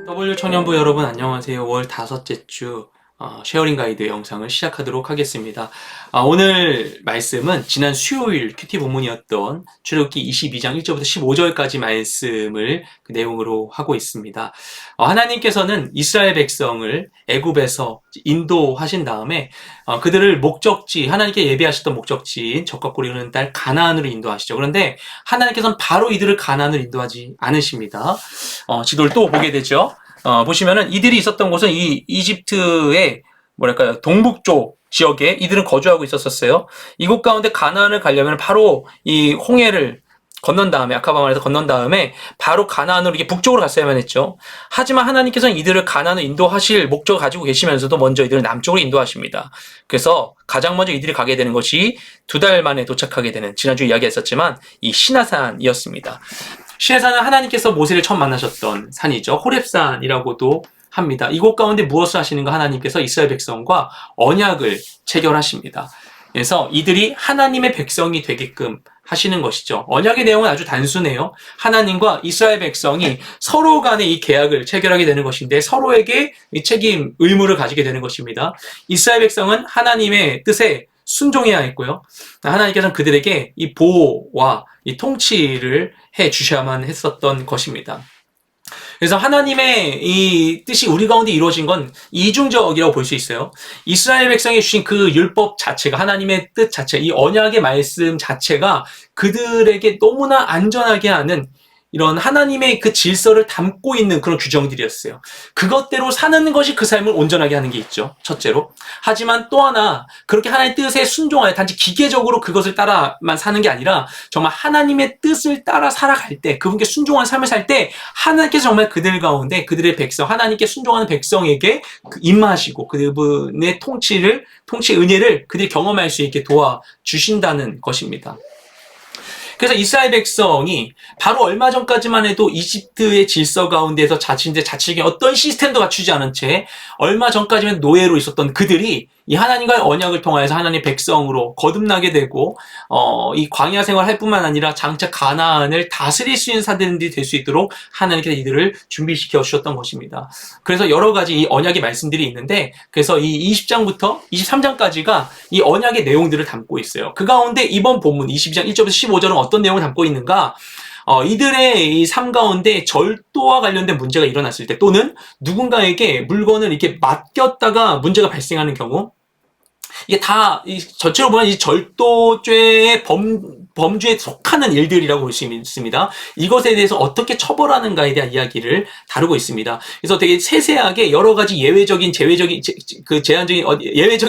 W 청년부 여러분 안녕하세요. 월 다섯째 주 쉐어링 가이드 영상을 시작하도록 하겠습니다. 오늘 말씀은 지난 수요일 큐티 본문이었던 출애굽기 22장 1절부터 15절까지 말씀을 그 내용으로 하고 있습니다. 하나님께서는 이스라엘 백성을 애굽에서 인도하신 다음에 그들을 목적지, 하나님께 예비하셨던 목적지인 적과 꿀이 흐르는 땅 가나안으로 인도하시죠. 그런데 하나님께서는 바로 이들을 가나안으로 인도하지 않으십니다. 지도를 또 보게 되죠. 보시면은 이들이 있었던 곳은 이 이집트의 뭐랄까요, 동북쪽 지역에 이들은 거주하고 있었어요. 이곳 가운데 가나안을 가려면 바로 이 홍해를 건넌 다음에, 아카바만에서 건넌 다음에 바로 가나안으로 이렇게 북쪽으로 갔어야만 했죠. 하지만 하나님께서는 이들을 가나안으로 인도하실 목적을 가지고 계시면서도 먼저 이들을 남쪽으로 인도하십니다. 그래서 가장 먼저 이들이 가게 되는 것이 2달 만에 도착하게 되는, 지난주 이야기했었지만 이 시나산이었습니다. 시내산은 하나님께서 모세를 처음 만나셨던 산이죠. 호렙산이라고도 합니다. 이곳 가운데 무엇을 하시는가? 하나님께서 이스라엘 백성과 언약을 체결하십니다. 그래서 이들이 하나님의 백성이 되게끔 하시는 것이죠. 언약의 내용은 아주 단순해요. 하나님과 이스라엘 백성이 서로 간에 이 계약을 체결하게 되는 것인데 서로에게 이 책임, 의무를 가지게 되는 것입니다. 이스라엘 백성은 하나님의 뜻에 순종해야 했고요. 하나님께서는 그들에게 이 보호와 이 통치를 해 주셔야만 했었던 것입니다. 그래서 하나님의 이 뜻이 우리 가운데 이루어진 건 이중적이라고 볼 수 있어요. 이스라엘 백성이 주신 그 율법 자체가, 하나님의 뜻 자체, 이 언약의 말씀 자체가 그들에게 너무나 안전하게 하는 이런 하나님의 그 질서를 담고 있는 그런 규정들이었어요. 그것대로 사는 것이 그 삶을 온전하게 하는 게 있죠. 첫째로. 하지만 또 하나, 그렇게 하나님의 뜻에 순종하여 단지 기계적으로 그것을 따라만 사는 게 아니라 정말 하나님의 뜻을 따라 살아갈 때, 그분께 순종하는 삶을 살 때 하나님께서 정말 그들 가운데 그들의 백성, 하나님께 순종하는 백성에게 임하시고 그분의 통치 은혜를 그들이 경험할 수 있게 도와주신다는 것입니다. 그래서 이스라엘 백성이 바로 얼마 전까지만 해도 이집트의 질서 가운데서 자칫의 어떤 시스템도 갖추지 않은 채 얼마 전까지만 노예로 있었던 그들이 이 하나님과의 언약을 통하여서 하나님의 백성으로 거듭나게 되고 이 광야 생활할 뿐만 아니라 장차 가나안을 다스릴 수 있는 사람들이 될 수 있도록 하나님께서 이들을 준비시켜 주셨던 것입니다. 그래서 여러 가지 이 언약의 말씀들이 있는데, 그래서 이 20장부터 23장까지가 이 언약의 내용들을 담고 있어요. 그 가운데 이번 본문 22장 1절부터 15절은 어떤 내용을 담고 있는가? 이들의 이 삶 가운데 절도와 관련된 문제가 일어났을 때, 또는 누군가에게 물건을 이렇게 맡겼다가 문제가 발생하는 경우, 이게 다, 전체로 보면 이 절도죄의 범주에 속하는 일들이라고 볼 수 있습니다. 이것에 대해서 어떻게 처벌하는가에 대한 이야기를 다루고 있습니다. 그래서 되게 세세하게 여러 가지 예외적인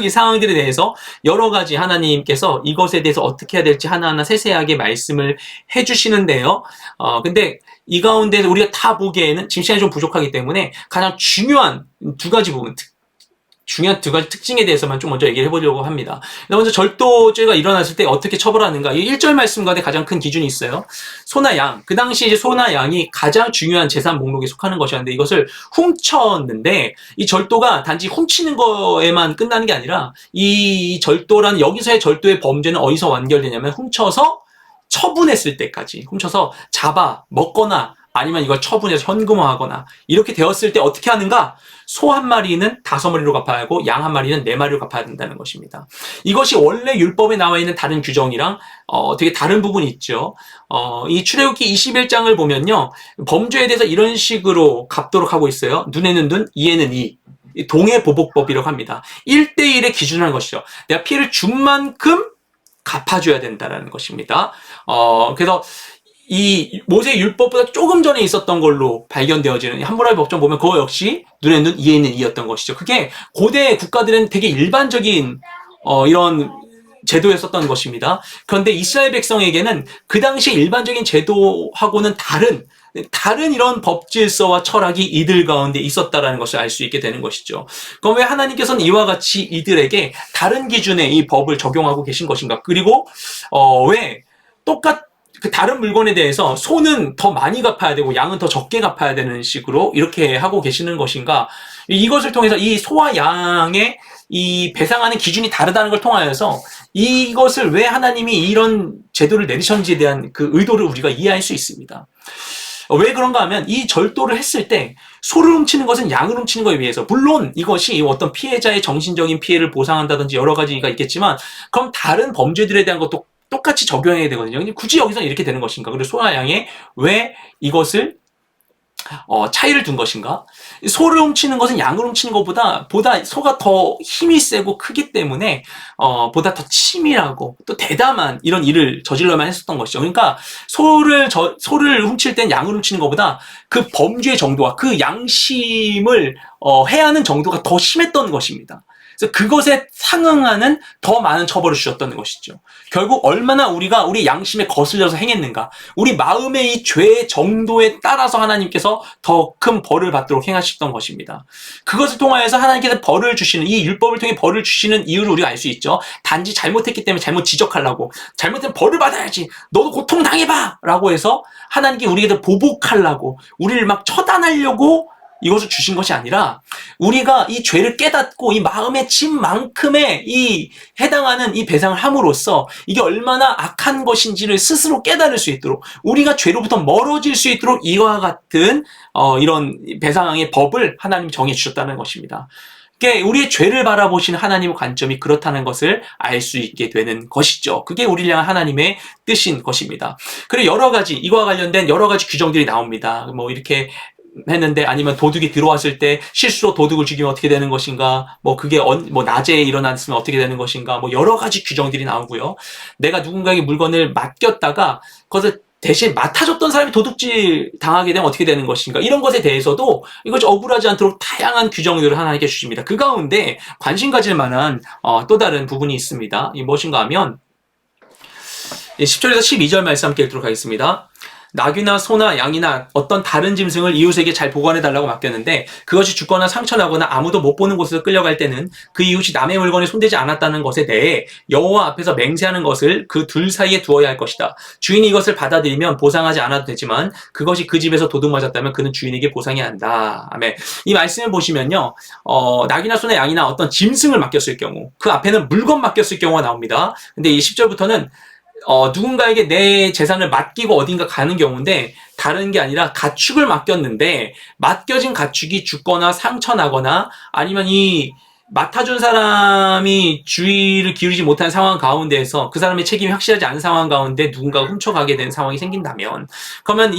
상황들에 대해서 여러 가지 하나님께서 이것에 대해서 어떻게 해야 될지 하나하나 세세하게 말씀을 해주시는데요. 근데 이 가운데 우리가 다 보기에는 지금 시간이 좀 부족하기 때문에 가장 중요한 두 가지 특징에 대해서만 좀 먼저 얘기를 해보려고 합니다. 먼저 절도죄가 일어났을 때 어떻게 처벌하는가. 이 1절 말씀 가운데 가장 큰 기준이 있어요. 소나 양. 그 당시 이제 소나 양이 가장 중요한 재산 목록에 속하는 것이었는데 이것을 훔쳤는데, 이 절도가 단지 훔치는 거에만 끝나는 게 아니라 이 절도라는, 여기서의 절도의 범죄는 어디서 완결되냐면 훔쳐서 처분했을 때까지, 훔쳐서 잡아 먹거나 아니면 이걸 처분해서 현금화하거나 이렇게 되었을 때 어떻게 하는가? 소 한 마리는 5마리로 갚아야 하고 양 한 마리는 4마리로 갚아야 된다는 것입니다. 이것이 원래 율법에 나와 있는 다른 규정이랑 되게 다른 부분이 있죠. 이 출애굽기 21장을 보면요, 범죄에 대해서 이런 식으로 갚도록 하고 있어요. 눈에는 눈, 이에는 이. 동해보복법이라고 합니다. 1대1의 기준을 한 것이죠. 내가 피해를 준 만큼 갚아줘야 된다는 것입니다. 그래서 이 모세 율법보다 조금 전에 있었던 걸로 발견되어지는 함무라비 법정 보면 그거 역시 눈에 눈, 이에 있는 이였던 것이죠. 그게 고대 국가들은 되게 일반적인 이런 제도였었던 것입니다. 그런데 이스라엘 백성에게는 그 당시 일반적인 제도하고는 다른 이런 법 질서와 철학이 이들 가운데 있었다라는 것을 알 수 있게 되는 것이죠. 그럼 왜 하나님께서는 이와 같이 이들에게 다른 기준의 이 법을 적용하고 계신 것인가? 그리고 왜 그 다른 물건에 대해서 소는 더 많이 갚아야 되고 양은 더 적게 갚아야 되는 식으로 이렇게 하고 계시는 것인가? 이것을 통해서 이 소와 양의 이 배상하는 기준이 다르다는 걸 통하여서 이것을 왜 하나님이 이런 제도를 내리셨는지에 대한 그 의도를 우리가 이해할 수 있습니다. 왜 그런가 하면 이 절도를 했을 때 소를 훔치는 것은 양을 훔치는 것에 비해서, 물론 이것이 어떤 피해자의 정신적인 피해를 보상한다든지 여러 가지가 있겠지만, 그럼 다른 범죄들에 대한 것도 똑같이 적용해야 되거든요. 근데 굳이 여기서는 이렇게 되는 것인가? 그리고 소와 양에 왜 이것을 차이를 둔 것인가? 소를 훔치는 것은 양을 훔치는 것보다 소가 더 힘이 세고 크기 때문에 보다 더 치밀하고 또 대담한 이런 일을 저질러만 했었던 것이죠. 그러니까 소를 훔칠 땐 양을 훔치는 것보다 그 범죄의 정도와 그 양심을 해하는 정도가 더 심했던 것입니다. 그래서 그것에 상응하는 더 많은 처벌을 주셨던 것이죠. 결국 얼마나 우리가 우리 양심에 거슬려서 행했는가, 우리 마음의 이 죄의 정도에 따라서 하나님께서 더 큰 벌을 받도록 행하셨던 것입니다. 그것을 통하여서 하나님께서 벌을 주시는, 이 율법을 통해 벌을 주시는 이유를 우리가 알 수 있죠. 단지 잘못했기 때문에 잘못 지적하려고, 잘못된 벌을 받아야지, 너도 고통당해봐! 라고 해서 하나님께 우리에게 보복하려고, 우리를 막 처단하려고 이것을 주신 것이 아니라, 우리가 이 죄를 깨닫고 이 마음의 짐만큼의 이 해당하는 이 배상을 함으로써 이게 얼마나 악한 것인지를 스스로 깨달을 수 있도록, 우리가 죄로부터 멀어질 수 있도록 이와 같은 이런 배상의 법을 하나님이 정해 주셨다는 것입니다. 그러니까 우리의 죄를 바라보시는 하나님의 관점이 그렇다는 것을 알 수 있게 되는 것이죠. 그게 우리를 향한 하나님의 뜻인 것입니다. 그리고 여러 가지, 이와 관련된 여러 가지 규정들이 나옵니다. 뭐 이렇게 했는데, 아니면 도둑이 들어왔을 때 실수로 도둑을 죽이면 어떻게 되는 것인가, 뭐 그게 낮에 일어났으면 어떻게 되는 것인가, 뭐 여러 가지 규정들이 나오고요. 내가 누군가에게 물건을 맡겼다가 그것을 대신 맡아줬던 사람이 도둑질 당하게 되면 어떻게 되는 것인가, 이런 것에 대해서도 이것이 억울하지 않도록 다양한 규정들을 하나님께 주십니다. 그 가운데 관심 가질 만한 또 다른 부분이 있습니다. 이 무엇인가 하면 10절에서 12절 말씀 함께 읽도록 하겠습니다. 나귀나 소나 양이나 어떤 다른 짐승을 이웃에게 잘 보관해달라고 맡겼는데 그것이 죽거나 상처나거나 아무도 못 보는 곳에서 끌려갈 때는 그 이웃이 남의 물건에 손대지 않았다는 것에 대해 여호와 앞에서 맹세하는 것을 그 둘 사이에 두어야 할 것이다. 주인이 이것을 받아들이면 보상하지 않아도 되지만 그것이 그 집에서 도둑 맞았다면 그는 주인에게 보상해야 한다. 아멘. 이 말씀을 보시면요, 나귀나 소나 양이나 어떤 짐승을 맡겼을 경우, 그 앞에는 물건 맡겼을 경우가 나옵니다. 근데 이 10절부터는 누군가에게 내 재산을 맡기고 어딘가 가는 경우인데, 다른 게 아니라 가축을 맡겼는데 맡겨진 가축이 죽거나 상처나거나, 아니면 이 맡아준 사람이 주의를 기울이지 못한 상황 가운데에서 그 사람의 책임이 확실하지 않은 상황 가운데 누군가가 훔쳐가게 된 상황이 생긴다면, 그러면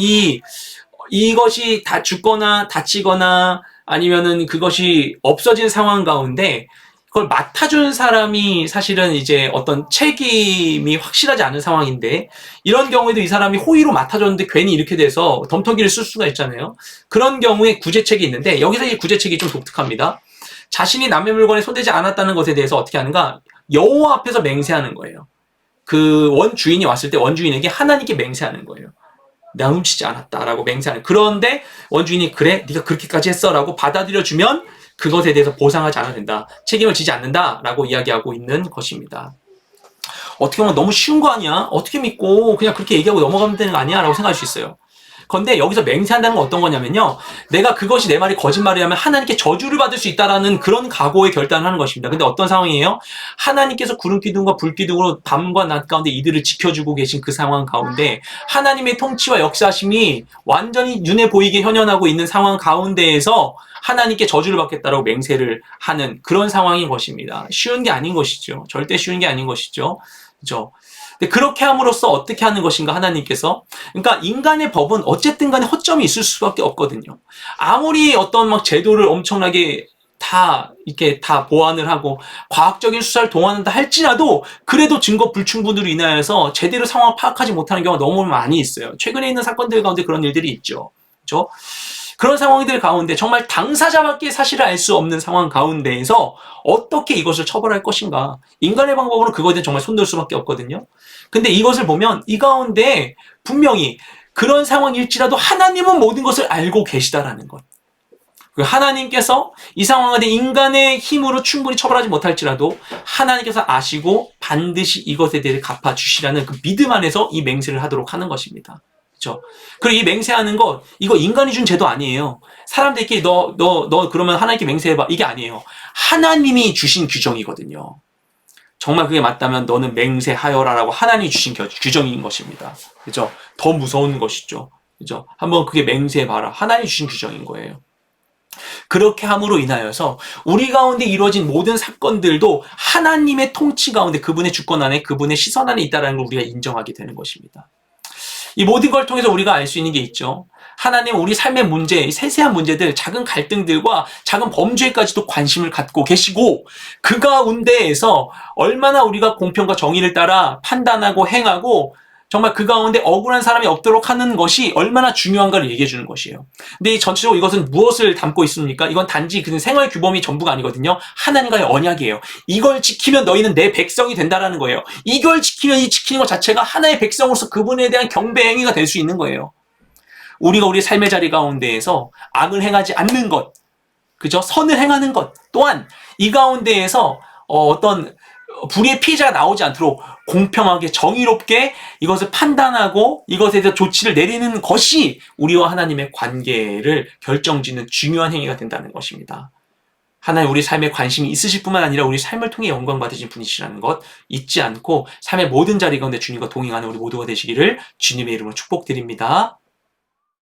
이것이 다 죽거나 다치거나 아니면은 그것이 없어진 상황 가운데 그걸 맡아준 사람이 사실은 이제 어떤 책임이 확실하지 않은 상황인데, 이런 경우에도 이 사람이 호의로 맡아줬는데 괜히 이렇게 돼서 덤터기를 쓸 수가 있잖아요. 그런 경우에 구제책이 있는데, 여기서 이 구제책이 좀 독특합니다. 자신이 남의 물건에 손대지 않았다는 것에 대해서 어떻게 하는가? 여호와 앞에서 맹세하는 거예요. 그 원주인이 왔을 때 원주인에게 하나님께 맹세하는 거예요. 내가 훔치지 않았다라고 맹세하는. 그런데 원주인이 그래? 네가 그렇게까지 했어? 라고 받아들여주면 그것에 대해서 보상하지 않아도 된다. 책임을 지지 않는다라고 이야기하고 있는 것입니다. 어떻게 보면 너무 쉬운 거 아니야? 어떻게 믿고 그냥 그렇게 얘기하고 넘어가면 되는 거 아니야? 라고 생각할 수 있어요. 그런데 여기서 맹세한다는 건 어떤 거냐면요, 내가 그것이 내 말이 거짓말이라면 하나님께 저주를 받을 수 있다라는 그런 각오의 결단을 하는 것입니다. 근데 어떤 상황이에요? 하나님께서 구름기둥과 불기둥으로 밤과 낮 가운데 이들을 지켜주고 계신 그 상황 가운데 하나님의 통치와 역사심이 완전히 눈에 보이게 현현하고 있는 상황 가운데에서 하나님께 저주를 받겠다라고 맹세를 하는 그런 상황인 것입니다. 쉬운 게 아닌 것이죠. 절대 쉬운 게 아닌 것이죠. 그죠? 근데 그렇게 함으로써 어떻게 하는 것인가, 하나님께서. 그러니까 인간의 법은 어쨌든 간에 허점이 있을 수밖에 없거든요. 아무리 어떤 막 제도를 엄청나게 이렇게 다 보완을 하고 과학적인 수사를 동원한다 할지라도 그래도 증거 불충분으로 인하여서 제대로 상황을 파악하지 못하는 경우가 너무 많이 있어요. 최근에 있는 사건들 가운데 그런 일들이 있죠. 그렇죠? 그런 상황들 가운데 정말 당사자밖에 사실을 알 수 없는 상황 가운데에서 어떻게 이것을 처벌할 것인가. 인간의 방법으로 그거에 대해 정말 손댈 수밖에 없거든요. 근데 이것을 보면 이 가운데 분명히 그런 상황일지라도 하나님은 모든 것을 알고 계시다라는 것. 하나님께서 이 상황에 대해 인간의 힘으로 충분히 처벌하지 못할지라도 하나님께서 아시고 반드시 이것에 대해 갚아주시라는 그 믿음 안에서 이 맹세를 하도록 하는 것입니다. 그렇죠? 그리고 이 맹세하는 것, 이거 인간이 준 제도 아니에요. 사람들끼리 너 그러면 하나님께 맹세해봐, 이게 아니에요. 하나님이 주신 규정이거든요. 정말 그게 맞다면 너는 맹세하여라라고 하나님이 주신 규정인 것입니다. 그죠? 더 무서운 것이죠. 그죠? 한번 그게 맹세해봐라. 하나님이 주신 규정인 거예요. 그렇게 함으로 인하여서 우리 가운데 이루어진 모든 사건들도 하나님의 통치 가운데 그분의 주권 안에 그분의 시선 안에 있다는 걸 우리가 인정하게 되는 것입니다. 이 모든 걸 통해서 우리가 알 수 있는 게 있죠. 하나님 우리 삶의 문제, 세세한 문제들, 작은 갈등들과 작은 범죄까지도 관심을 갖고 계시고 그 가운데에서 얼마나 우리가 공평과 정의를 따라 판단하고 행하고 정말 그 가운데 억울한 사람이 없도록 하는 것이 얼마나 중요한가를 얘기해 주는 것이에요. 근데 이 전체적으로 이것은 무엇을 담고 있습니까? 이건 단지 그 생활 규범이 전부가 아니거든요. 하나님과의 언약이에요. 이걸 지키면 너희는 내 백성이 된다라는 거예요. 이걸 지키면 이 지키는 것 자체가 하나의 백성으로서 그분에 대한 경배 행위가 될 수 있는 거예요. 우리가 우리 삶의 자리 가운데에서 악을 행하지 않는 것, 그죠? 선을 행하는 것 또한 이 가운데에서 어떤 불의의 피해자가 나오지 않도록 공평하게 정의롭게 이것을 판단하고 이것에 대해서 조치를 내리는 것이 우리와 하나님의 관계를 결정짓는 중요한 행위가 된다는 것입니다. 하나님 우리 삶에 관심이 있으실 뿐만 아니라 우리 삶을 통해 영광 받으신 분이시라는 것 잊지 않고 삶의 모든 자리 가운데 주님과 동행하는 우리 모두가 되시기를 주님의 이름으로 축복드립니다.